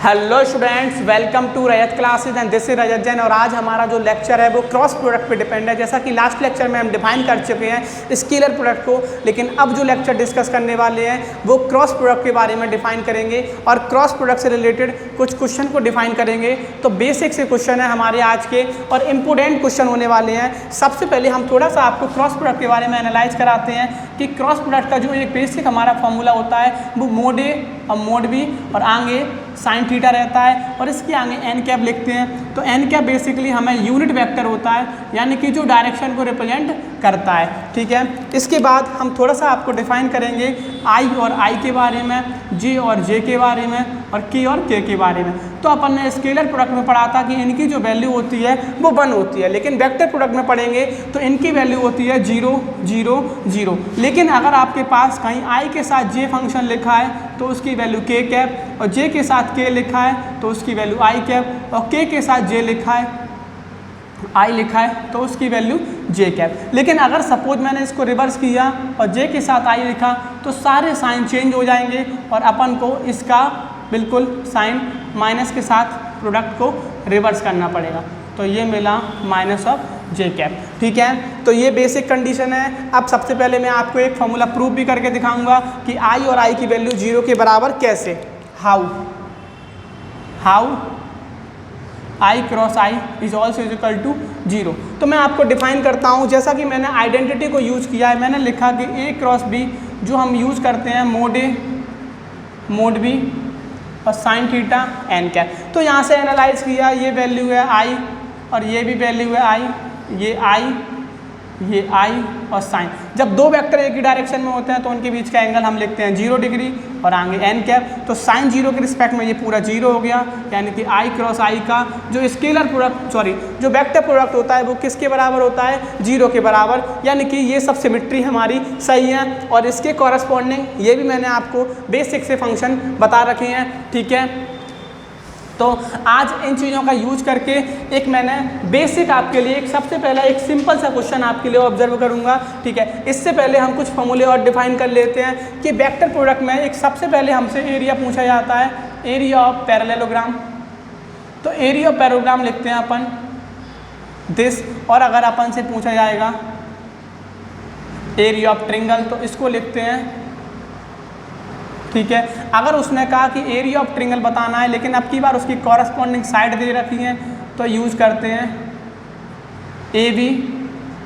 Hello students, welcome to Rajat classes and this is Rajat Jain. और आज हमारा जो लेक्चर है वो क्रॉस प्रोडक्ट पे डिपेंड है। जैसा कि लास्ट लेक्चर में हम डिफाइन कर चुके हैं स्केलर प्रोडक्ट को, लेकिन अब जो लेक्चर डिस्कस करने वाले हैं वो क्रॉस प्रोडक्ट के बारे में डिफाइन करेंगे और क्रॉस प्रोडक्ट से रिलेटेड कुछ क्वेश्चन को डिफाइन करेंगे। तो बेसिक से क्वेश्चन है हमारे आज के और इम्पोर्टेंट क्वेश्चन होने वाले हैं। सबसे पहले हम थोड़ा सा आपको क्रॉस प्रोडक्ट के बारे में एनालाइज कराते हैं कि क्रॉस प्रोडक्ट का जो एक बेसिक हमारा फॉर्मूला होता है वो मोड ए और मोड बी और आगे साइन थीटा रहता है और इसके आगे एन कैप लिखते हैं। तो एन कैप बेसिकली हमें यूनिट वेक्टर होता है, यानी कि जो डायरेक्शन को रिप्रेजेंट करता है। ठीक है, इसके बाद हम थोड़ा सा आपको डिफाइन करेंगे आई और आई के बारे में, जे और जे के बारे में और के और के बारे में। तो अपन ने स्केलर प्रोडक्ट में पढ़ा था कि इनकी जो वैल्यू होती है वो 1 होती है, लेकिन वेक्टर प्रोडक्ट में पढ़ेंगे तो इनकी वैल्यू होती है 0 0 0। लेकिन अगर आपके पास कहीं आई के साथ जे फंक्शन लिखा है तो उसकी वैल्यू के कैप, और जे के साथ के लिखा है तो उसकी वैल्यू आई कैप, और के साथ जे लिखा है आई लिखा है तो उसकी वैल्यू जे कैप। लेकिन अगर सपोज मैंने इसको रिवर्स किया और जे के साथ आई लिखा तो सारे साइन चेंज हो जाएंगे और अपन को इसका बिल्कुल साइन माइनस के साथ प्रोडक्ट को रिवर्स करना पड़ेगा। तो ये मिला माइनस ऑफ जे कैप। ठीक है, तो ये बेसिक कंडीशन है। अब सबसे पहले मैं आपको एक फॉर्मूला प्रूव भी करके दिखाऊंगा कि आई और आई की वैल्यू 0 के बराबर कैसे, how I cross I is also equal to 0। तो मैं आपको डिफाइन करता हूँ। जैसा कि मैंने आइडेंटिटी को यूज़ किया है, मैंने लिखा कि ए क्रॉस बी जो हम यूज़ करते हैं मोड ए मोड बी और साइन थीटा एन कैप। तो यहाँ से एनालाइज किया, ये वैल्यू है आई और ये भी वैल्यू है आई, ये आई और साइन। जब दो वेक्टर एक ही डायरेक्शन में होते हैं तो उनके बीच का एंगल हम लिखते हैं 0 डिग्री और आगे एन कैप। तो साइन 0 के रिस्पेक्ट में ये पूरा 0 हो गया, यानी कि आई क्रॉस आई का जो स्केलर प्रोडक्ट जो वेक्टर प्रोडक्ट होता है वो किसके बराबर होता है, 0 के बराबर। यानी कि ये सब सिमेट्री हमारी सही है और इसके कॉरस्पॉन्डिंग ये भी मैंने आपको बेसिक से फंक्शन बता रखे हैं। ठीक है, तो आज इन चीज़ों का यूज करके एक मैंने बेसिक आपके लिए एक सबसे पहला एक सिंपल सा क्वेश्चन आपके लिए ऑब्जर्व करूंगा। ठीक है, इससे पहले हम कुछ फॉर्मूले और डिफाइन कर लेते हैं कि वेक्टर प्रोडक्ट में एक सबसे पहले हमसे एरिया पूछा जाता है, एरिया ऑफ पैरेललोग्राम। तो एरिया ऑफ पैरेललोग्राम लिखते हैं अपन दिस, और अगर अपन से पूछा जाएगा एरिया ऑफ ट्रायंगल तो इसको लिखते हैं। ठीक है, अगर उसने कहा कि एरिया ऑफ ट्रायंगल बताना है लेकिन अब की बार उसकी कॉरस्पॉन्डिंग साइड दे रखी है तो यूज़ करते हैं ए बी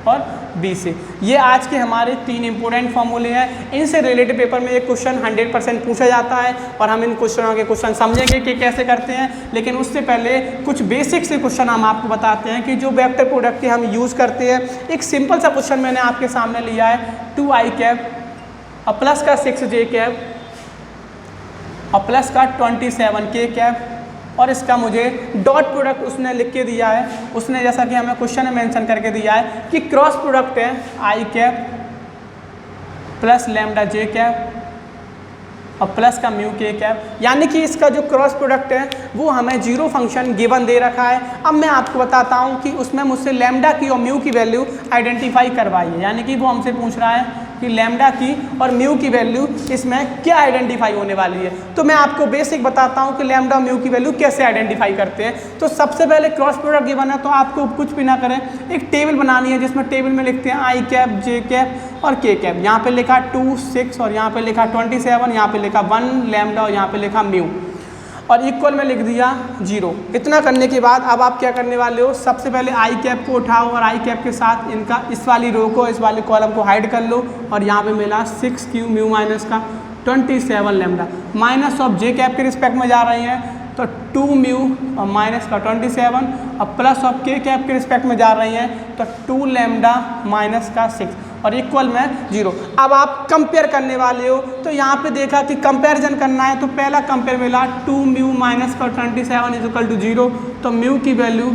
और बी से। ये आज के हमारे 3 इंपॉर्टेंट फॉर्मूले हैं। इनसे रिलेटेड पेपर में एक क्वेश्चन 100% पूछा जाता है और हम इन क्वेश्चनों के क्वेश्चन समझेंगे कि कैसे करते हैं। लेकिन उससे पहले कुछ बेसिक से क्वेश्चन हम आपको बताते हैं कि जो वेक्टर प्रोडक्ट के हम यूज़ करते हैं। एक सिंपल सा क्वेश्चन मैंने आपके सामने लिया है, 2i कैप और प्लस का 6j कैप और प्लस का 27k कैप, और इसका मुझे डॉट प्रोडक्ट उसने लिख के दिया है। उसने जैसा कि हमें क्वेश्चन में मेंशन करके दिया है कि क्रॉस प्रोडक्ट है आई कैप प्लस लैम्डा जे कैप और प्लस का म्यू के कैप, यानी कि इसका जो क्रॉस प्रोडक्ट है वो हमें 0 फंक्शन गिवन दे रखा है। अब मैं आपको बताता हूँ कि उसमें मुझसे लैम्डा की और म्यू की वैल्यू आइडेंटिफाई करवाइए, यानी कि वो हमसे पूछ रहा है कि लैम्डा की और म्यू की वैल्यू इसमें क्या आइडेंटिफाई होने वाली है। तो मैं आपको बेसिक बताता हूँ कि लैम्डा और म्यू की वैल्यू कैसे आइडेंटिफाई करते हैं। तो सबसे पहले क्रॉस प्रोडक्ट गिवन है तो आपको कुछ भी ना करें, एक टेबल बनानी है जिसमें टेबल में लिखते हैं आई कैप जे कैप और के कैप। यहाँ पे लिखा 2 6 और यहाँ पे लिखा 27, यहाँ पे लिखा 1 लैम्डा और यहाँ पे लिखा म्यू और इक्वल में लिख दिया 0। इतना करने के बाद अब आप क्या करने वाले हो, सबसे पहले आई कैप को उठाओ और आई कैप के साथ इनका इस वाली रो को, इस वाले कॉलम को हाइड कर लो और यहाँ पे मिला 6q म्यू माइनस का 27 lambda minus of J cap के रिस्पेक्ट में जा रही हैं तो 2 म्यू और माइनस का 27 और प्लस ऑफ के कैप के रिस्पेक्ट में जा रही हैं तो 2 लैम्डा माइनस का 6 और इक्वल में 0। अब आप कंपेयर करने वाले हो तो यहाँ पे देखा कि कंपैरिजन करना है तो पहला कंपेयर मिला 2 म्यू माइनस का 27 इज इक्वल टू 0, तो म्यू की वैल्यू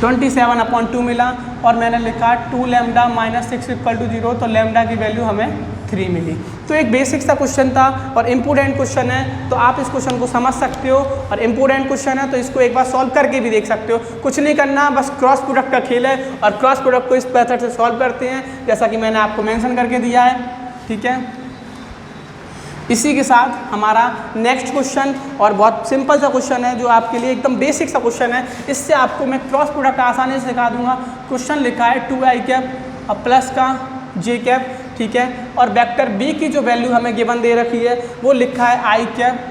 27/2 मिला और मैंने लिखा 2 लैम्डा माइनस 6 इक्वल टू 0, तो लैम्डा की वैल्यू हमें 3 मिली। तो एक बेसिक सा क्वेश्चन था और इम्पोर्टेंट क्वेश्चन है, तो आप इस क्वेश्चन को समझ सकते हो और इम्पोर्टेंट क्वेश्चन है तो इसको एक बार सॉल्व करके भी देख सकते हो। कुछ नहीं करना, बस क्रॉस प्रोडक्ट का खेल है और क्रॉस प्रोडक्ट को इस मेथड से सॉल्व करते हैं जैसा कि मैंने आपको मेंशन करके दिया है। ठीक है, इसी के साथ हमारा नेक्स्ट क्वेश्चन, और बहुत सिंपल सा क्वेश्चन है जो आपके लिए एकदम बेसिक सा क्वेश्चन है, इससे आपको मैं क्रॉस प्रोडक्ट आसानी से सिखा दूंगा। क्वेश्चन लिखा है 2i कैप और प्लस का j कैप, ठीक है, और वेक्टर b की जो वैल्यू हमें गिवन दे रखी है वो लिखा है i cap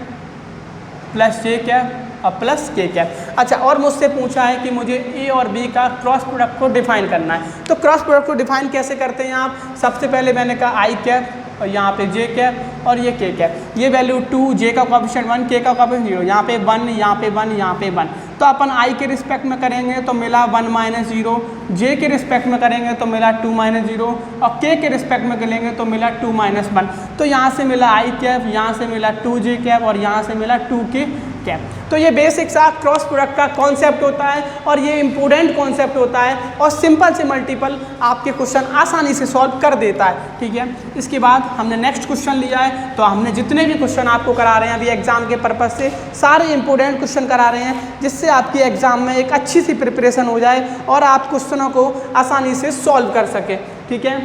plus j cap और प्लस k कैप। अच्छा, और मुझसे पूछा है कि मुझे a और b का क्रॉस प्रोडक्ट को डिफाइन करना है। तो क्रॉस प्रोडक्ट को डिफाइन कैसे करते हैं आप? सबसे पहले मैंने कहा i कैप और यहाँ पे j कैप और ये k कैप, ये वैल्यू 2, j का कोएफिशिएंट 1, k का कोएफिशिएंट 0, यहाँ पे 1, यहाँ पे 1, यहाँ पे 1। तो अपन i के रिस्पेक्ट में करेंगे तो मिला 1 माइनस 0, j के रिस्पेक्ट में करेंगे तो मिला 2 माइनस 0, और k के रिस्पेक्ट में करेंगे तो मिला 2 माइनस 1। तो यहाँ से मिला i कैप, यहाँ से मिला 2j कैप और यहाँ से मिला 2k कैप। तो ये बेसिक सा क्रॉस प्रोडक्ट का कॉन्सेप्ट होता है और ये इंपॉर्टेंट कॉन्सेप्ट होता है और सिंपल से मल्टीपल आपके क्वेश्चन आसानी से सॉल्व कर देता है, ठीक है। इसके बाद हमने नेक्स्ट क्वेश्चन लिया है, तो हमने जितने भी क्वेश्चन आपको करा रहे हैं अभी एग्जाम के पर्पज से सारे इंपॉर्टेंट क्वेश्चन करा रहे हैं, जिससे आपकी एग्जाम में एक अच्छी सी प्रिपरेशन हो जाए और आप क्वेश्चनों को आसानी से सॉल्व कर सके, ठीक है।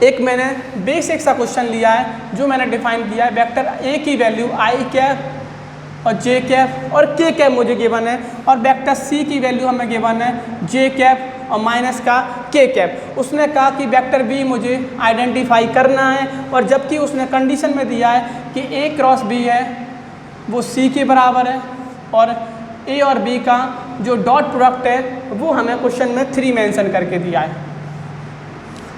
एक मैंने बेसिक सा क्वेश्चन लिया है जो मैंने डिफाइन किया है, वेक्टर ए की वैल्यू आई कैप और जे कैप और के कैप मुझे गिवन है, और वेक्टर सी की वैल्यू हमें गिवन है जे कैप और माइनस का के कैप। उसने कहा कि वेक्टर बी मुझे आइडेंटिफाई करना है, और जबकि उसने कंडीशन में दिया है कि ए क्रॉस बी है वो सी के बराबर है, और ए और बी का जो डॉट प्रोडक्ट है वो हमें क्वेश्चन में 3 मेंशन करके दिया है,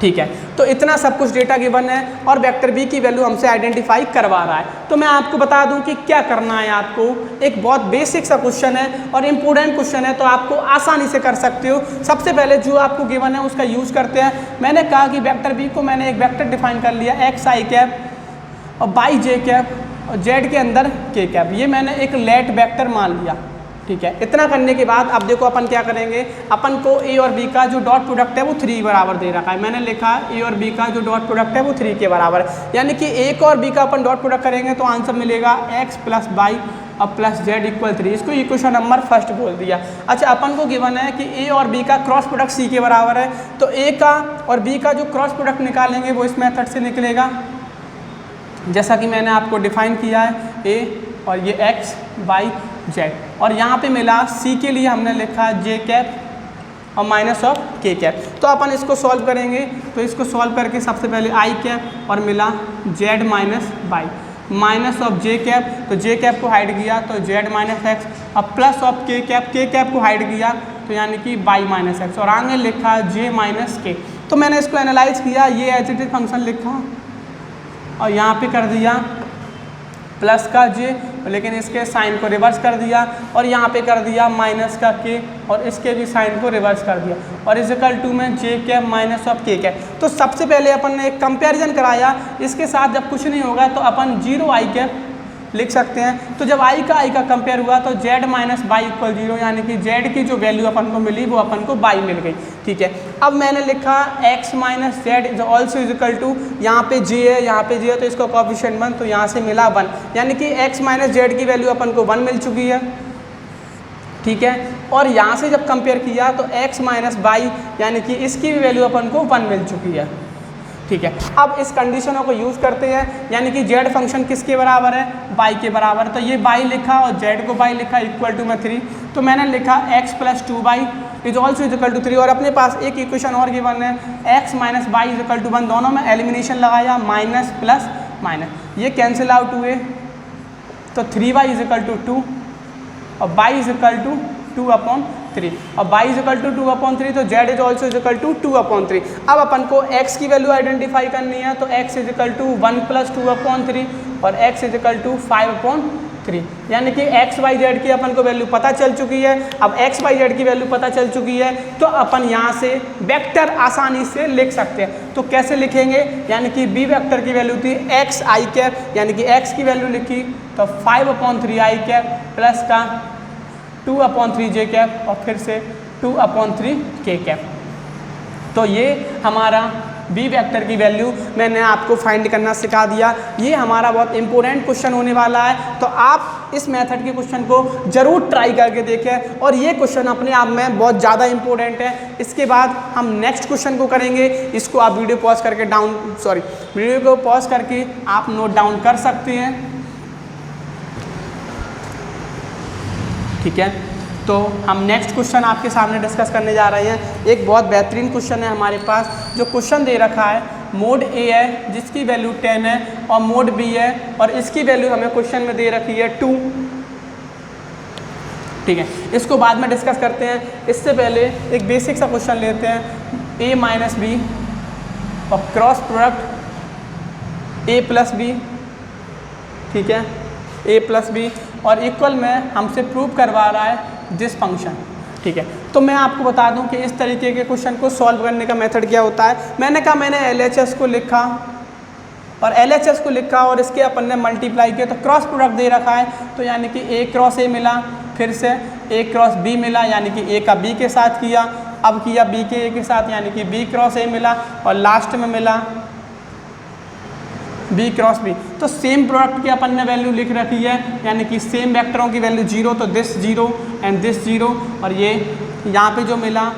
ठीक है। तो इतना सब कुछ डेटा गिवन है और वेक्टर बी की वैल्यू हमसे आइडेंटिफाई करवा रहा है। तो मैं आपको बता दूं कि क्या करना है आपको। एक बहुत बेसिक सा क्वेश्चन है और इम्पोर्टेंट क्वेश्चन है, तो आपको आसानी से कर सकते हो। सबसे पहले जो आपको गिवन है उसका यूज़ करते हैं। मैंने कहा कि वेक्टर बी को मैंने एक वेक्टर डिफाइन कर लिया एक्स आई कैप और बाई जे कैप और जेड के अंदर के कैप, ये मैंने एक लेट वेक्टर मान लिया, ठीक है। इतना करने के बाद अब देखो अपन क्या करेंगे, अपन को ए और बी का जो डॉट प्रोडक्ट है वो 3 बराबर दे रखा है। मैंने लिखा ए और बी का जो डॉट प्रोडक्ट है वो 3 के बराबर है, यानी कि ए और बी का अपन डॉट प्रोडक्ट करेंगे तो आंसर मिलेगा x प्लस बाई और प्लस जेड इक्वल 3। इसको इक्वेशन नंबर फर्स्ट बोल दिया। अच्छा, अपन को गिवन है कि ए और बी का क्रॉस प्रोडक्ट सी के बराबर है, तो ए का और बी का जो क्रॉस प्रोडक्ट निकालेंगे वो इस मेथड से निकलेगा जैसा कि मैंने आपको डिफाइन किया है, ए और ये x बाई जेड, और यहाँ पे मिला c के लिए हमने लिखा जे कैप और माइनस ऑफ के कैप। तो अपन इसको सॉल्व करेंगे, तो इसको सॉल्व करके सबसे पहले आई कैप और मिला Z minus by minus of J cap, तो जे कैप को हाइड किया तो जेड माइनस एक्स, और प्लस ऑफ के कैप को हाइड किया तो यानी कि बाई माइनस एक्स, और आगे लिखा जे माइनस के। तो मैंने इसको एनालाइज किया, ये एच डी फंक्शन लिखा और यहाँ पे कर दिया प्लस का जे, लेकिन इसके साइन को रिवर्स कर दिया, और यहाँ पे कर दिया माइनस का के और इसके भी साइन को रिवर्स कर दिया, और इजिकल टू में जे कैप माइनस ऑफ के कैप। तो सबसे पहले अपन ने एक कंपैरिजन कराया, इसके साथ जब कुछ नहीं होगा तो अपन 0 आई कैप लिख सकते हैं। तो जब आई का कंपेयर हुआ तो z माइनस बाई इक्वल 0, यानी कि z की जो वैल्यू अपन को मिली वो अपन को बाई मिल गई, ठीक है। अब मैंने लिखा x minus Z is also equal to, यहाँ पे j है, यहाँ पे j है, तो इसका कोएफिशिएंट 1, तो यहाँ से मिला 1, यानी कि x माइनस जेड की वैल्यू अपन को 1 मिल चुकी है, ठीक है। और यहाँ से जब कंपेयर किया तो x माइनस बाई यानी कि इसकी भी वैल्यू अपन को 1 मिल चुकी है, ठीक है। अब इस कंडीशनों को यूज़ करते हैं, यानी कि z फंक्शन किसके बराबर है, बाई के बराबर, तो ये बाई लिखा और z को बाई लिखा इक्वल टू में 3, तो मैंने लिखा x plus 2 Y is also equal to 3, और अपने पास एक इक्वेशन और गिवन है x minus Y equal to 1, दोनों में एलिमिनेशन लगाया, माइनस प्लस माइनस, ये कैंसिल आउट हुए तो 3y इजिकल टू 2 और बाई इजिकल टू 2/3, और बाई इजिकल टू 2/3, तो z is also equal to 2/3। अब अपन को x की वैल्यू आइडेंटिफाई करनी है, तो x इजिकल टू 1 प्लस 2/3 और x इजिकल टू 5/3, यानी कि x वाई जेड की अपन को वैल्यू पता चल चुकी है। अब x वाई जेड की वैल्यू पता चल चुकी है तो अपन यहाँ से वेक्टर आसानी से लिख सकते हैं। तो कैसे लिखेंगे, यानी कि b वेक्टर की वैल्यू थी x आई कैप, यानी कि x की वैल्यू लिखी तो 5/3 आई कैप प्लस का 2/3 जे कैप और फिर से 2/3 के कैप। तो ये हमारा बी वेक्टर की वैल्यू मैंने आपको फाइंड करना सिखा दिया। ये हमारा बहुत इंपॉर्टेंट क्वेश्चन होने वाला है, तो आप इस मेथड के क्वेश्चन को ज़रूर ट्राई करके देखें और ये क्वेश्चन अपने आप में बहुत ज़्यादा इंपॉर्टेंट है। इसके बाद हम नेक्स्ट क्वेश्चन को करेंगे, इसको आप वीडियो पॉज करके वीडियो को पॉज करके आप नोट डाउन कर सकते हैं, ठीक है। तो हम नेक्स्ट क्वेश्चन आपके सामने डिस्कस करने जा रहे हैं। एक बहुत बेहतरीन क्वेश्चन है हमारे पास, जो क्वेश्चन दे रखा है मोड ए है जिसकी वैल्यू 10 है और मोड बी है और इसकी वैल्यू हमें क्वेश्चन में दे रखी है 2, ठीक है। इसको बाद में डिस्कस करते हैं। इससे पहले एक बेसिक सा क्वेश्चन लेते हैं, ए माइनस बी और cross product A plus B, ठीक है, ए प्लस बी और इक्वल में हमसे प्रूव करवा रहा है दिस फंक्शन, ठीक है। तो मैं आपको बता दूं कि इस तरीके के क्वेश्चन को सॉल्व करने का मेथड क्या होता है। मैंने कहा मैंने LHS को लिखा और LHS को लिखा और इसके अपन ने मल्टीप्लाई किया तो क्रॉस प्रोडक्ट दे रखा है, तो यानी कि A क्रॉस A मिला, फिर से A क्रॉस B मिला यानी कि A का B के साथ किया, अब किया B के A के साथ यानी कि B क्रॉस A मिला और लास्ट में मिला B क्रॉस B। तो सेम प्रोडक्ट की अपन ने वैल्यू लिख रखी है यानी कि सेम वेक्टरों की वैल्यू 0, तो दिस 0 एंड दिस 0 और ये यहाँ पे जो मिला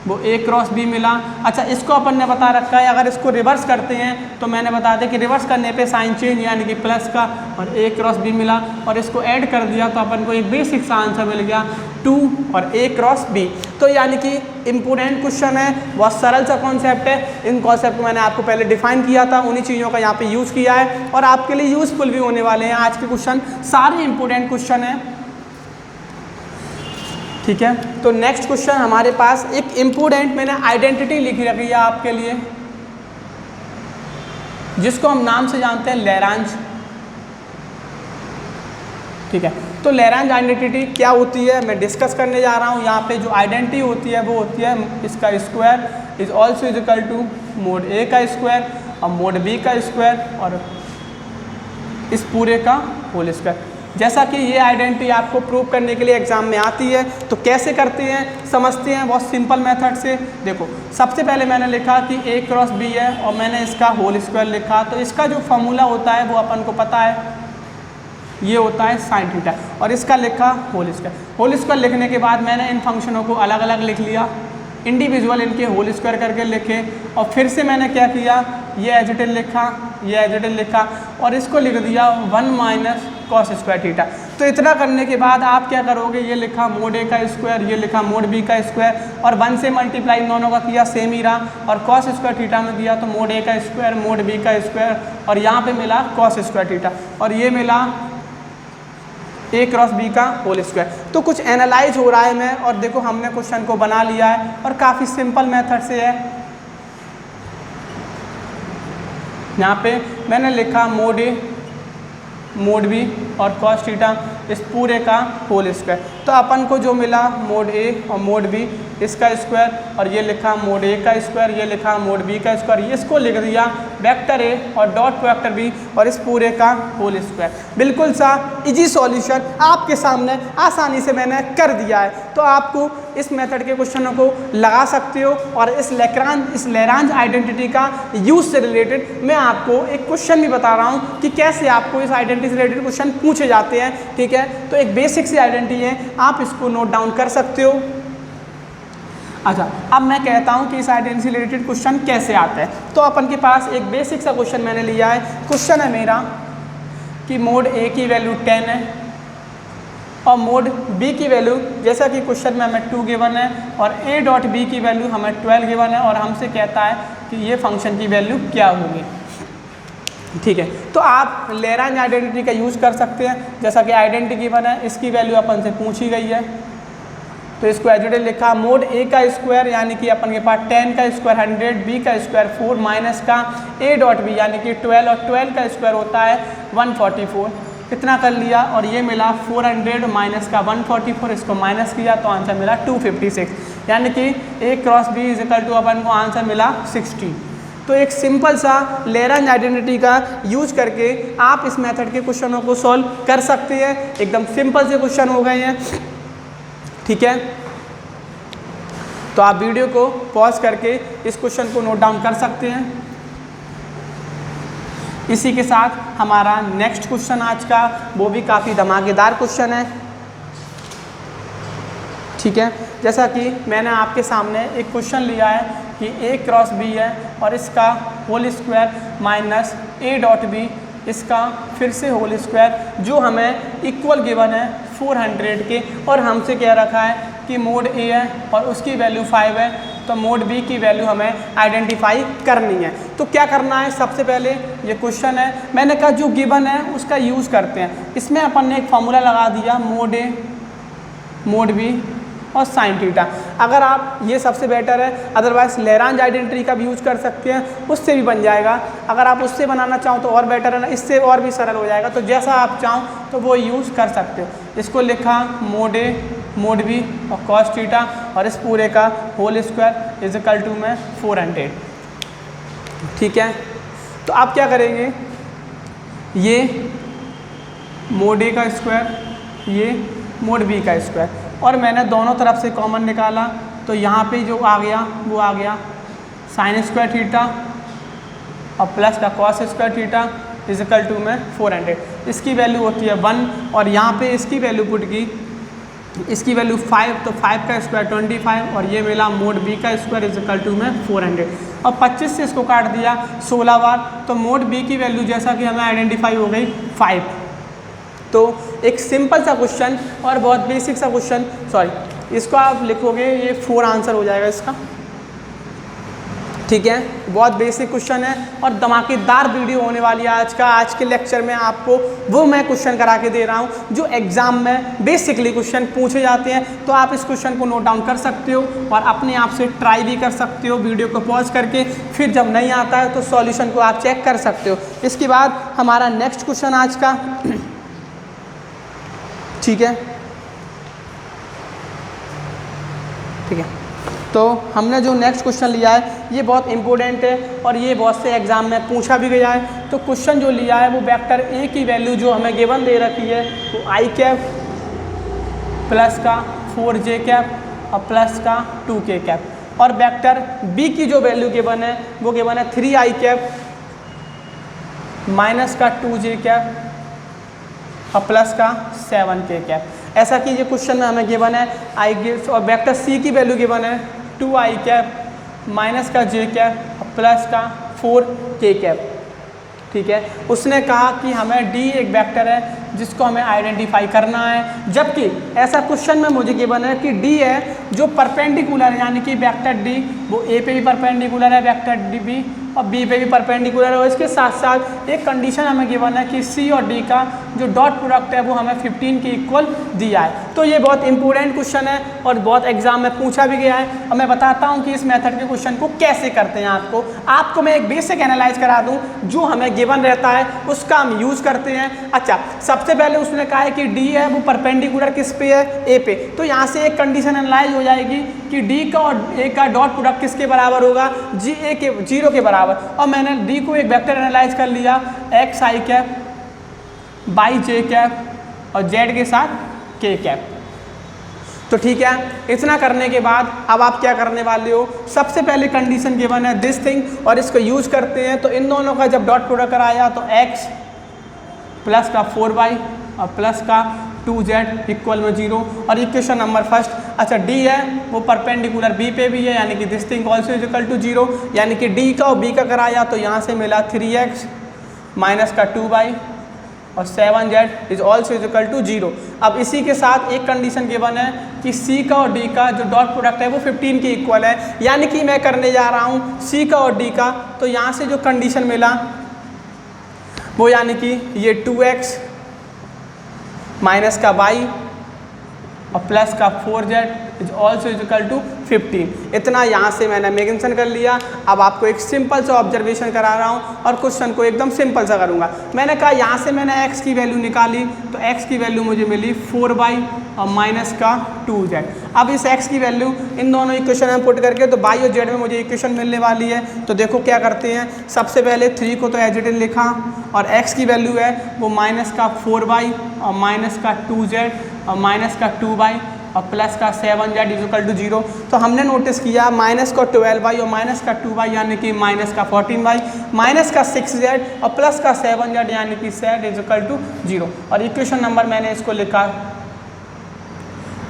वो A क्रॉस B मिला। अच्छा, इसको अपन ने बता रखा है अगर इसको रिवर्स करते हैं तो मैंने बता दिया कि रिवर्स करने पे साइन चेंज यानी कि प्लस का और A क्रॉस B मिला और इसको ऐड कर दिया तो अपन को एक बेसिक सा आंसर मिल गया 2 और A क्रॉस B। तो यानी कि इम्पोर्टेंट क्वेश्चन है, बहुत सरल सा कॉन्सेप्ट है। इन कॉन्सेप्ट को मैंने आपको पहले डिफाइन किया था, उन्हीं चीज़ों का यहाँ पे यूज़ किया है और आपके लिए यूज़फुल भी होने वाले हैं। आज के क्वेश्चन सारे इंपॉर्टेंट क्वेश्चन हैं, ठीक है। तो नेक्स्ट क्वेश्चन हमारे पास एक इम्पोर्टेंट मैंने आइडेंटिटी लिखी रखी है आपके लिए, जिसको हम नाम से जानते हैं लैग्रांज, ठीक है। तो लैग्रांज आइडेंटिटी क्या होती है मैं डिस्कस करने जा रहा हूँ। यहाँ पे जो आइडेंटिटी होती है वो होती है इसका square is also is equal to mod A का स्क्वायर और मोड बी का स्क्वायर और इस पूरे का होल स्क्वायर। जैसा कि ये आइडेंटिटी आपको प्रूव करने के लिए एग्जाम में आती है, तो कैसे करते हैं समझते हैं बहुत सिंपल मेथड से। देखो, सबसे पहले मैंने लिखा कि A क्रॉस B है और मैंने इसका होल स्क्वायर लिखा, तो इसका जो फॉर्मूला होता है वो अपन को पता है, ये होता है साइन थीटा और इसका लिखा होल स्क्वायर। होल स्क्वायर लिखने के बाद मैंने इन फंक्शनों को अलग अलग लिख लिया, इंडिविजुअल इनके होल स्क्वायर करके लिखे और फिर से मैंने क्या किया, ये एज इट इज लिखा, ये एज इट इज लिखा और इसको लिख दिया 1 माइनस कॉस स्क्वायर थीटा। तो इतना करने के बाद आप क्या करोगे, ये लिखा मोड ए का स्क्वायर, ये लिखा मोड बी का स्क्वायर और 1 से मल्टीप्लाई इन दोनों का किया सेम ही रहा और कॉस स्क्वायर थीटा में दिया तो मोड ए का स्क्वायर मोड बी का स्क्वायर और यहाँ पे मिला कॉस स्क्वायर थीटा और ये मिला A क्रॉस B का होल स्क्वायर। तो कुछ एनालाइज हो रहा है मैं और देखो हमने क्वेश्चन को बना लिया है और काफ़ी सिंपल मेथड से है। यहाँ पे मैंने लिखा मोड A मोड बी और कॉस थीटा इस पूरे का होल स्क्वायर। तो अपन को जो मिला मोड ए और मोड बी इसका स्क्वायर और ये लिखा मोड ए का स्क्वायर, ये लिखा मोड बी का स्क्वायर, ये इसको लिख दिया वेक्टर ए और डॉट वेक्टर बी और इस पूरे का होल स्क्वायर। बिल्कुल सा इजी सॉल्यूशन आपके सामने आसानी से मैंने कर दिया है। तो आपको इस मेथड के क्वेश्चनों को लगा सकते हो और इस लैग्रांज आइडेंटिटी का यूज से रिलेटेड मैं आपको एक क्वेश्चन भी बता रहा हूँ कि कैसे आपको इस आइडेंटिटी से रिलेटेड क्वेश्चन पूछे जाते हैं, ठीक है। तो एक बेसिक सी आइडेंटिटी है, आप इसको नोट डाउन कर सकते हो। अच्छा, अब मैं कहता हूँ कि इस आइडेंटिटी से रिलेटेड क्वेश्चन कैसे आता है। तो अपन के पास एक बेसिक सा क्वेश्चन मैंने लिया है। क्वेश्चन है मेरा कि मोड ए की वैल्यू 10 है और मोड बी की वैल्यू, जैसा कि क्वेश्चन में हमें 2 गिवन है और ए डॉट बी की वैल्यू हमें 12 गिवन है और हमसे कहता है कि ये फंक्शन की वैल्यू क्या होगी, ठीक है। तो आप लैग्रांज आइडेंटिटी का यूज़ कर सकते हैं। जैसा कि आइडेंटिटी गिवन है, इसकी वैल्यू अपन से पूछी गई है तो इसको एज इट इज लिखा मोड ए का स्क्वायर यानी कि अपन के पास 10 का स्क्वायर 100, बी का स्क्वायर 4 माइनस का ए डॉट बी यानी कि 12 और 12 का स्क्वायर होता है 144। इतना कर लिया और ये मिला 400 माइनस का 144, इसको माइनस किया तो आंसर मिला 256 यानी कि A cross B is equal to अपन को आंसर मिला 60। तो एक सिंपल सा लैग्रांज आइडेंटिटी का यूज करके आप इस मेथड के क्वेश्चनों को सॉल्व कर सकते हैं। एकदम सिंपल से क्वेश्चन हो गए हैं, ठीक है। तो आप वीडियो को पॉज करके इस क्वेश्चन को नोट डाउन कर सकते हैं। इसी के साथ हमारा नेक्स्ट क्वेश्चन आज का वो भी काफ़ी धमाकेदार क्वेश्चन है, ठीक है। जैसा कि मैंने आपके सामने एक क्वेश्चन लिया है कि a क्रॉस b है और इसका whole square minus a dot b, इसका फिर से होल स्क्वायर जो हमें इक्वल गिवन है 400 के, और हमसे कह रखा है कि मोड a है और उसकी वैल्यू 5 है, तो मोड b की वैल्यू हमें आइडेंटिफाई करनी है। तो क्या करना है, सबसे पहले ये क्वेश्चन है, मैंने कहा जो गिवन है उसका यूज़ करते हैं। इसमें अपन ने एक फॉर्मूला लगा दिया मोड a मोड b और साइन थीटा। अगर आप ये सबसे बेटर है, अदरवाइज लैग्रांज आइडेंटिटी का भी यूज कर सकते हैं, उससे भी बन जाएगा। अगर आप उससे बनाना चाहो तो और बेटर है ना, इससे और भी सरल हो जाएगा। तो जैसा आप चाहो तो वो यूज़ कर सकते हो। इसको लिखा मोड a मोड b और कॉस थीटा और इस पूरे का whole square is equal to में 400, ठीक है। तो आप क्या करेंगे, ये मोड a का स्क्वायर, ये मोड b का स्क्वायर, और मैंने दोनों तरफ से कॉमन निकाला, तो यहाँ पे जो आ गया वो आ गया साइन स्क्वायर थीटा और प्लस का cos square theta is equal to में 400। इसकी वैल्यू होती है 1 और यहाँ पे इसकी वैल्यू पुट की, इसकी वैल्यू 5, तो 5 का स्क्वायर 25 और ये मिला मोड b का स्क्वायर इज इक्वल टू में 400। और 25 से इसको काट दिया 16 बार, तो मोड b की वैल्यू जैसा कि हमें आइडेंटिफाई हो गई 5। तो एक सिंपल सा क्वेश्चन और बहुत बेसिक सा क्वेश्चन, सॉरी इसको आप लिखोगे ये 4 आंसर हो जाएगा इसका, ठीक है। बहुत बेसिक क्वेश्चन है और धमाकेदार वीडियो होने वाली है आज का। आज के लेक्चर में आपको वो मैं क्वेश्चन करा के दे रहा हूँ जो एग्जाम में बेसिकली क्वेश्चन पूछे जाते हैं। तो आप इस क्वेश्चन को नोट डाउन कर सकते हो और अपने आप से ट्राई भी कर सकते हो वीडियो को पॉज करके, फिर जब नहीं आता है तो सॉल्यूशन को आप चेक कर सकते हो। इसके बाद हमारा नेक्स्ट क्वेश्चन आज का, ठीक है, ठीक है। तो हमने जो नेक्स्ट क्वेश्चन लिया है ये बहुत इंपॉर्टेंट है और ये बहुत से एग्जाम में पूछा भी गया है। तो क्वेश्चन जो लिया है वो वेक्टर ए की वैल्यू जो हमें गिवन दे रखी है वो आई कैप प्लस का 4j कैप और प्लस का 2k कैप, और वेक्टर बी की जो वैल्यू गिवन है वो गिवन है 3i कैप माइनस का 2j कैप और प्लस का 7k कैप। ऐसा कि ये क्वेश्चन में हमें गिवन है आई गिव्स, और वेक्टर सी की वैल्यू गिवन है 2i कैप माइनस का j कैप और प्लस का 4k कैप, ठीक है। उसने कहा कि हमें डी एक वेक्टर है जिसको हमें आइडेंटिफाई करना है, जबकि ऐसा क्वेश्चन में मुझे गिवन है कि डी है जो परपेंडिकुलर है, यानी कि वेक्टर डी वो ए पे भी परपेंडिकुलर है, वेक्टर डी बी और बी पे भी परपेंडिकुलर है। और इसके साथ साथ एक कंडीशन हमें गिवन है कि सी और डी का जो डॉट प्रोडक्ट है वो हमें 15 के इक्वल दिया है। तो ये बहुत इंपॉर्टेंट क्वेश्चन है और बहुत एग्जाम में पूछा भी गया है। और मैं बताता हूँ कि इस मेथड के क्वेश्चन को कैसे करते हैं। आपको मैं एक बेसिक एनालाइज करा दूँ, जो हमें गिवन रहता है उसका हम यूज़ करते हैं। अच्छा, सबसे पहले उसने कहा है कि डी है वो परपेंडिकुलर किस पे है, ए पे, तो यहाँ से एक कंडीशन एनालाइज हो जाएगी कि डी का और ए का डॉट प्रोडक्ट किसके बराबर होगा, जी ए के 0 के बराबर। और मैंने डी को एक वेक्टर एनालाइज कर लिया x I cap by J cap और जेड के साथ के कैप। तो ठीक है, इतना करने के बाद अब आप क्या करने वाले हो, सबसे पहले कंडीशन गिवन है दिस थिंग और इसको यूज करते हैं। तो इन दोनों का जब डॉट प्रोडक्ट आया तो x प्लस का 4y और प्लस का 2z इक्वल में 0, और इक्वेशन नंबर फर्स्ट। अच्छा, d है वो परपेंडिकुलर b पे भी है, यानी कि this thing also is equal to 0, यानी कि d का और b का कराया तो यहाँ से मिला 3x माइनस का 2y और 7z is also is equal to 0। अब इसी के साथ एक कंडीशन गिवन है कि c का और d का जो डॉट प्रोडक्ट है वो 15 के इक्वल है, यानी कि मैं करने जा रहा हूँ c का और d का। तो यहाँ से जो कंडीशन मिला वो यानी कि ये 2x माइनस का y और प्लस का 4z is also is equal to 15। इतना यहाँ से मैंने मेंशन कर लिया। अब आपको एक सिंपल सा ऑब्जर्वेशन करा रहा हूँ और क्वेश्चन को एकदम सिंपल सा करूँगा। मैंने कहा यहाँ से मैंने x की वैल्यू निकाली तो x की वैल्यू मुझे मिली 4y और माइनस का 2z। अब इस x की वैल्यू इन दोनों इक्वेशन में पुट करके तो y और z में मुझे इक्वेशन मिलने वाली है। तो देखो क्या करते हैं, सबसे पहले 3 को तो एज इट इज लिखा और x की वैल्यू है वो माइनस का 4y और माइनस का 2z और माइनस का 2y और प्लस का 7z इक्वल टू 0। तो हमने नोटिस किया माइनस का 12y और माइनस का 2y यानी कि माइनस का 14y, माइनस का 6z और प्लस का 7z यानी कि z इक्वल टू 0। और इक्वेशन नंबर मैंने इसको लिखा,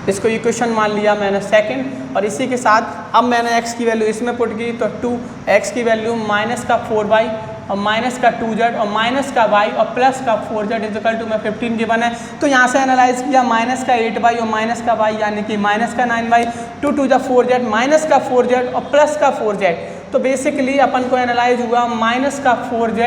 इसको इक्वेशन मान लिया मैंने सेकंड। और इसी के साथ अब मैंने x की वैल्यू इसमें पुट की, तो 2x की वैल्यू माइनस का 4y और माइनस का 2z और माइनस का y और प्लस का 4z इक्वल टू में 15 गिवन है। तो यहाँ से एनालाइज किया माइनस का 8y और माइनस का y यानी कि माइनस का 9y, 2 टू 4z माइनस का 4z और प्लस का 4z। तो बेसिकली अपन को एनालाइज हुआ माइनस का 4z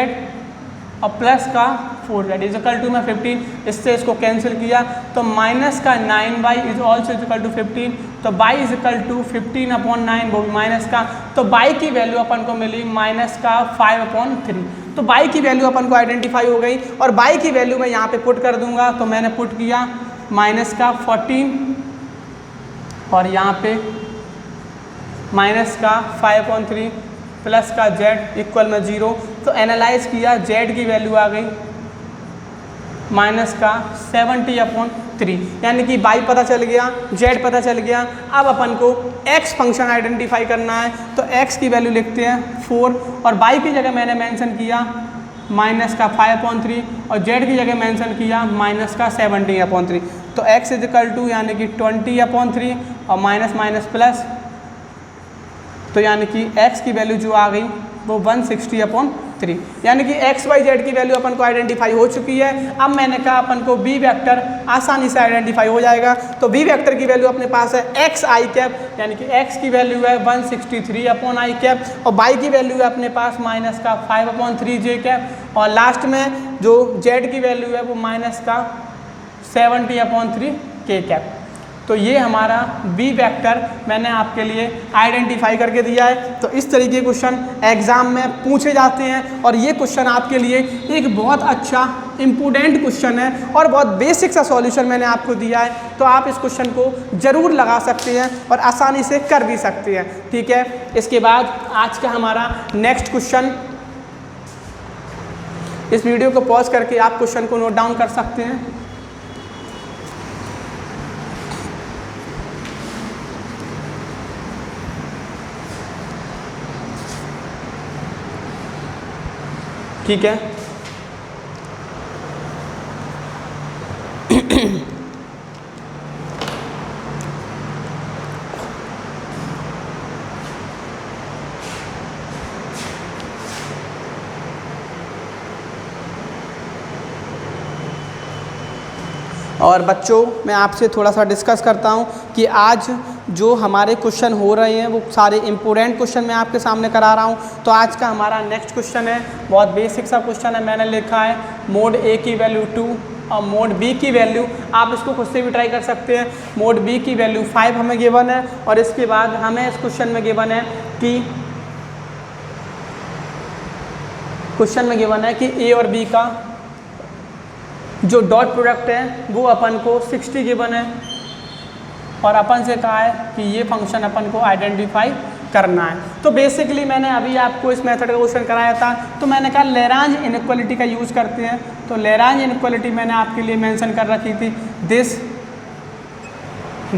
और प्लस का 4z इक्वल टू में 15। इससे इसको कैंसिल किया तो माइनस का 9y is also equal to 15। तो y इज इक्वल टू 15/9 वो भी माइनस का। तो y की वैल्यू अपन को मिली माइनस का 5/3। तो y की वैल्यू अपन को आइडेंटिफाई हो गई और y की वैल्यू मैं यहाँ पे पुट कर दूंगा। तो मैंने पुट किया माइनस का 14 और यहाँ पे माइनस का 5/3 प्लस का z इक्वल में 0। तो एनालाइज किया z की वैल्यू आ गई माइनस का 70/3 यानी कि y पता चल गया, z पता चल गया। अब अपन को x फंक्शन आइडेंटिफाई करना है। तो x की वैल्यू लिखते हैं 4 और y की जगह मैंने मेंशन किया माइनस का 5/3 और z की जगह मेंशन किया माइनस का 70/3। तो x इज इक्वल टू यानी कि 20/3 और माइनस माइनस प्लस, तो यानी कि x की वैल्यू जो आ गई वो 160/3 यानी कि x y z की वैल्यू अपन को आइडेंटिफाई हो चुकी है। अब मैंने कहा अपन को b वेक्टर आसानी से आइडेंटिफाई हो जाएगा। तो b वेक्टर की वैल्यू अपने पास है x i कैप यानी कि x की वैल्यू है 163/i कैप और y की वैल्यू है अपने पास माइनस का 5/3 j कैप और लास्ट में जो z की वैल्यू है वो माइनस का 70/3 k कैप। तो ये हमारा b वेक्टर मैंने आपके लिए आइडेंटिफाई करके दिया है। तो इस तरीके के क्वेश्चन एग्जाम में पूछे जाते हैं और ये क्वेश्चन आपके लिए एक बहुत अच्छा इम्पोर्टेंट क्वेश्चन है और बहुत बेसिक सा सॉल्यूशन मैंने आपको दिया है। तो आप इस क्वेश्चन को ज़रूर लगा सकते हैं और आसानी से कर भी सकते हैं। ठीक है, इसके बाद आज का हमारा नेक्स्ट क्वेश्चन, इस वीडियो को पॉज करके आप क्वेश्चन को नोट डाउन कर सकते हैं। ठीक है, और बच्चों मैं आपसे थोड़ा सा डिस्कस करता हूं कि आज जो हमारे क्वेश्चन हो रहे हैं वो सारे इम्पोर्टेंट क्वेश्चन मैं आपके सामने करा रहा हूं। तो आज का हमारा नेक्स्ट क्वेश्चन है, बहुत बेसिक सा क्वेश्चन है। मैंने लिखा है मोड ए की वैल्यू 2 और मोड बी की वैल्यू, आप इसको खुद से भी ट्राई कर सकते हैं। मोड बी की वैल्यू 5 हमें गिवन है और इसके बाद हमें इस क्वेश्चन में गिवन है कि ए और बी का जो डॉट प्रोडक्ट है वो अपन को 60 गिवन है और अपन से कहा है कि ये फंक्शन अपन को आइडेंटिफाई करना है। तो बेसिकली मैंने अभी आपको इस मेथड का क्वेश्चन कराया था, तो मैंने कहा लैग्रांज इनइक्वालिटी का यूज़ करते हैं। तो लैग्रांज इनइक्वालिटी मैंने आपके लिए मेंशन कर रखी थी,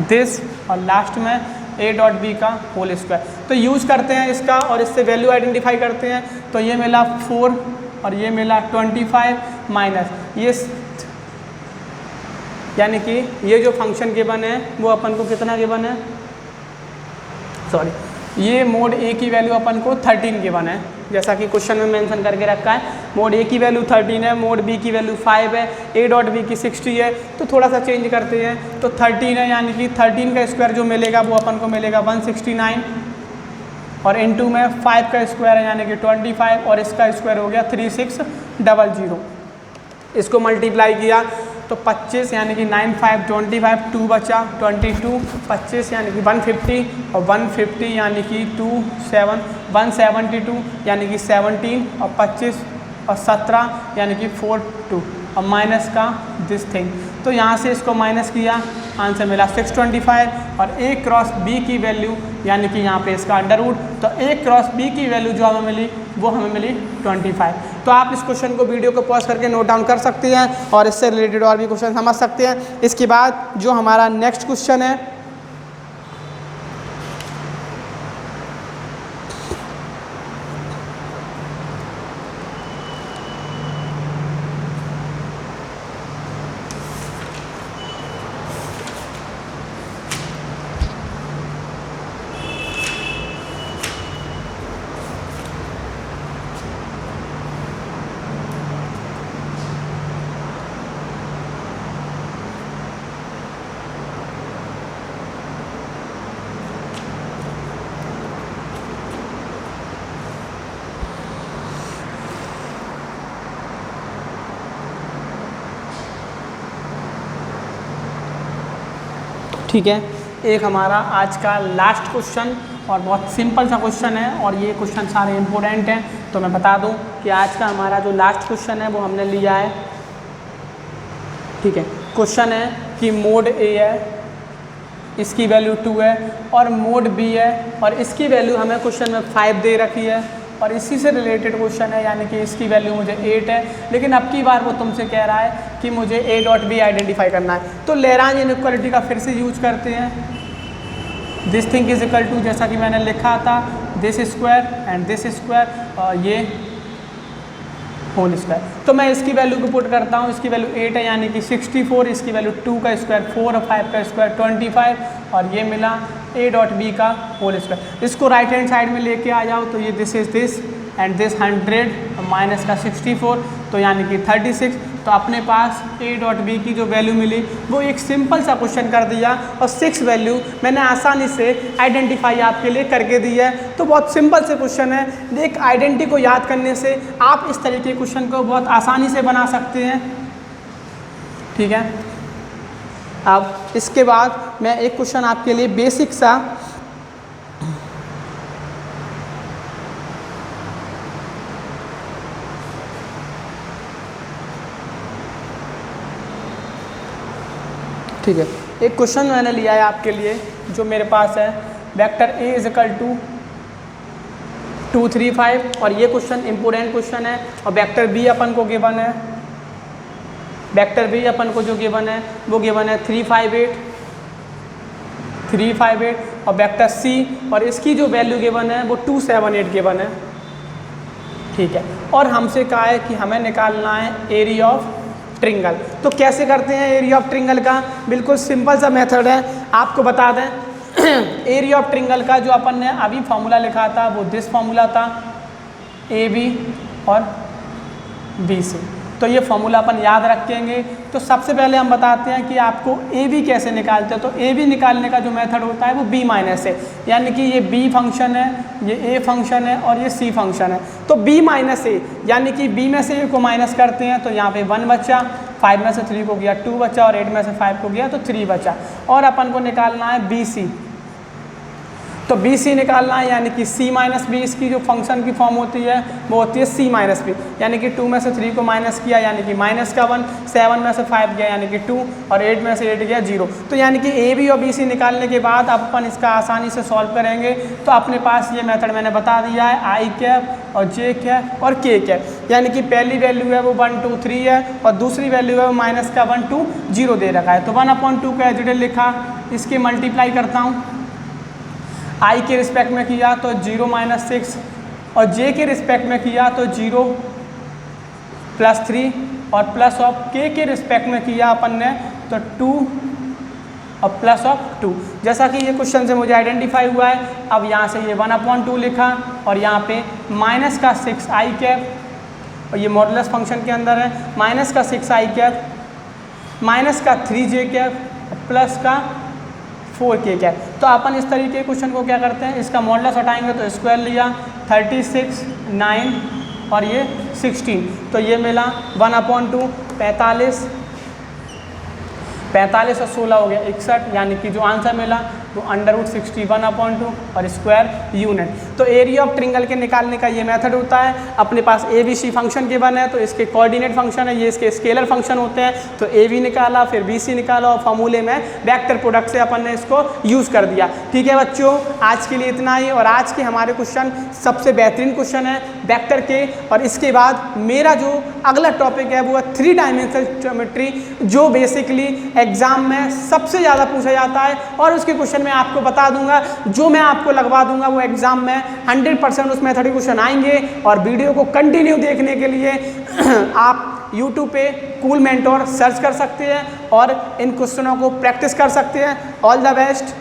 दिस और लास्ट में a डॉट बी का होल स्क्वायर। तो यूज़ करते हैं इसका और इससे वैल्यू आइडेंटिफाई करते हैं। तो ये मिला 4 और ये मिला 25 माइनस ये, यानी कि ये जो फंक्शन गिवन है वो अपन को कितना गिवन है, सॉरी, ये मोड ए की वैल्यू अपन को 13 गिवन है, जैसा कि क्वेश्चन में मेंशन करके रखा है। मोड ए की वैल्यू 13 है, मोड बी की वैल्यू 5 है, ए डॉट बी की 60 है। तो थोड़ा सा चेंज करते हैं, तो 13 है यानी कि 13 का स्क्वायर जो मिलेगा वो अपन को मिलेगा 169 और इनटू में 5 का स्क्वायर है यानी कि 25 और इसका स्क्वायर हो गया 3600। इसको मल्टीप्लाई किया तो 25 यानी कि 9 5 25 2 बचा 22, 25 यानी कि 150 और 150 यानी कि 2 7 172 यानी कि 17 और 25 और 17 यानी कि 4 2 और माइनस का दिस थिंग। तो यहाँ से इसको माइनस किया, आंसर मिला 625 और a क्रॉस b की वैल्यू यानी कि यहाँ पे इसका अंडर रूट, तो a क्रॉस b की वैल्यू जो हमें मिली वो हमें मिली 25। तो आप इस क्वेश्चन को वीडियो को पॉज करके नोट डाउन कर सकते हैं और इससे रिलेटेड और भी क्वेश्चन समझ सकते हैं। इसके बाद जो हमारा नेक्स्ट क्वेश्चन है, ठीक है, एक हमारा आज का लास्ट क्वेश्चन और बहुत सिंपल सा क्वेश्चन है और ये क्वेश्चन सारे इम्पोर्टेंट हैं। तो मैं बता दूं कि आज का हमारा जो लास्ट क्वेश्चन है वो हमने लिया है, ठीक है। क्वेश्चन है कि मोड ए है, इसकी वैल्यू 2 है, और मोड बी है और इसकी वैल्यू हमें क्वेश्चन में 5 दे रखी है और इसी से रिलेटेड क्वेश्चन है, यानी कि इसकी वैल्यू मुझे 8 है, लेकिन अब की बार वो तुमसे कह रहा है कि मुझे ए डॉट बी आइडेंटिफाई करना है। तो लैग्रांज इनइक्वालिटी का फिर से यूज करते हैं। This thing is equal to, जैसा कि मैंने लिखा था, this square and this square और ये होल स्क्वायर। तो मैं इसकी वैल्यू को पुट करता हूँ, इसकी वैल्यू 8 है यानी कि 64, इसकी वैल्यू 2 का स्क्वायर 4 और 5 का स्क्वायर 25 और ये मिला ए डॉट बी का होल स्क्वायर। इसको राइट हैंड साइड में लेके आ जाओ तो ये this is this and this 100 minus का 64 तो यानी कि 36। तो अपने पास ए डॉट बी की जो वैल्यू मिली वो एक सिंपल सा क्वेश्चन कर दिया और 6 वैल्यू मैंने आसानी से आइडेंटिफाई आपके लिए करके दी है। तो बहुत सिंपल से क्वेश्चन है, एक आइडेंटिटी को याद करने से आप इस तरीके के क्वेश्चन को बहुत आसानी से बना सकते हैं, ठीक है। अब इसके बाद मैं एक क्वेश्चन आपके लिए बेसिक सा ठीक है, एक क्वेश्चन मैंने लिया है आपके लिए जो मेरे पास है, vector A is equal to 2 3 5 और ये क्वेश्चन इम्पोर्टेंट क्वेश्चन है और वेक्टर बी अपन को गिवन है, वेक्टर बी अपन को जो गिवन है वो गिवन है 3 5 8 और वेक्टर सी और इसकी जो वैल्यू गिवन है वो 2 7 8 गिवन है, ठीक है। और हमसे कहा है कि हमें निकालना है एरिया ऑफ ट्रिंगल। तो कैसे करते हैं एरिया ऑफ ट्रिंगल का, बिल्कुल सिंपल सा मेथड है, आपको बता दें। एरिया ऑफ ट्रिंगल का जो अपन ने अभी फॉर्मूला लिखा था वो दिस फॉर्मूला था, ए बी और बी सी। तो ये फॉर्मूला अपन याद रखेंगे। तो सबसे पहले हम बताते हैं कि आपको ए बी कैसे निकालते हैं। तो ए बी निकालने का जो मेथड होता है वो बी माइनस है, यानी कि ये बी फंक्शन है, ये ए फंक्शन है और ये सी फंक्शन है। तो बी माइनस ए यानी कि बी में से ए को माइनस करते हैं तो यहाँ पे 1 बचा, 5 में से 3 को गया 2 बचा और 8 में से 5 को गया तो 3 बचा। और अपन को निकालना है बी सी। तो बी सी निकालना है यानी कि सी माइनस बी, इसकी जो फंक्शन की फॉर्म होती है वो होती है सी माइनस बी, यानी कि 2 में से 3 को माइनस किया यानी कि माइनस का 1, 7 में से 5 गया यानी कि 2 और 8 में से 8 गया 0। तो यानी कि ए बी और बी सी निकालने के बाद अब अपन इसका आसानी से सॉल्व करेंगे। तो अपने पास ये मेथड मैंने बता दिया है, आई कैप और जे कैप और के कैप, यानी कि पहली वैल्यू है वो 1 2 3 है और दूसरी वैल्यू है वो माइनस का 1 2 0 दे रखा है। तो 1/2 का एज इट इज लिखा, इसके मल्टीप्लाई करता हूँ, आई के रिस्पेक्ट में किया तो 0 - 6 और जे के रिस्पेक्ट में किया तो 0 + 3 और प्लस ऑफ के रिस्पेक्ट में किया अपन ने तो 2 और प्लस ऑफ 2। जैसा कि ये क्वेश्चन से मुझे आइडेंटिफाई हुआ है, अब यहाँ से ये 1/2 लिखा और यहाँ पे माइनस का 6 आई कैप और ये मॉडुलस फंक्शन के अंदर है, माइनस का 6 आई कैप, माइनस का 3 जे कैप, प्लस का 4 के कैप। तो अपन इस तरीके के क्वेश्चन को क्या करते हैं, इसका मॉडुलस हटाएंगे तो स्क्वायर लिया, 36 9 और ये 16 तो ये मिला 1/2 45 और 16 हो गया 61, यानी कि जो आंसर मिला वो √61/2 और स्क्वायर यूनिट। तो एरिया ऑफ ट्रिंगल के निकालने का ये मेथड होता है। अपने पास A B C function given है तो इसके कोऑर्डिनेट फंक्शन है, ये इसके स्केलर फंक्शन होते हैं। तो ए बी निकाला, फिर बी सी निकाला और फॉर्मूले में वेक्टर प्रोडक्ट से अपन ने इसको यूज़ कर दिया। ठीक है बच्चों, आज के लिए इतना ही। और आज के हमारे क्वेश्चन सबसे बेहतरीन क्वेश्चन है वेक्टर के। और इसके बाद मेरा जो अगला टॉपिक है वो है 3 डायमेंशनल ज्योमेट्री, जो बेसिकली एग्जाम में सबसे ज़्यादा पूछा जाता है। और उसके क्वेश्चन मैं आपको बता दूंगा, जो मैं आपको लगवा दूंगा वो एग्जाम में 100% उस मेथड के क्वेश्चन आएंगे। और वीडियो को कंटिन्यू देखने के लिए आप यूट्यूब पे कूल मेंटोर सर्च कर सकते हैं और इन क्वेश्चनों को प्रैक्टिस कर सकते हैं। All the best.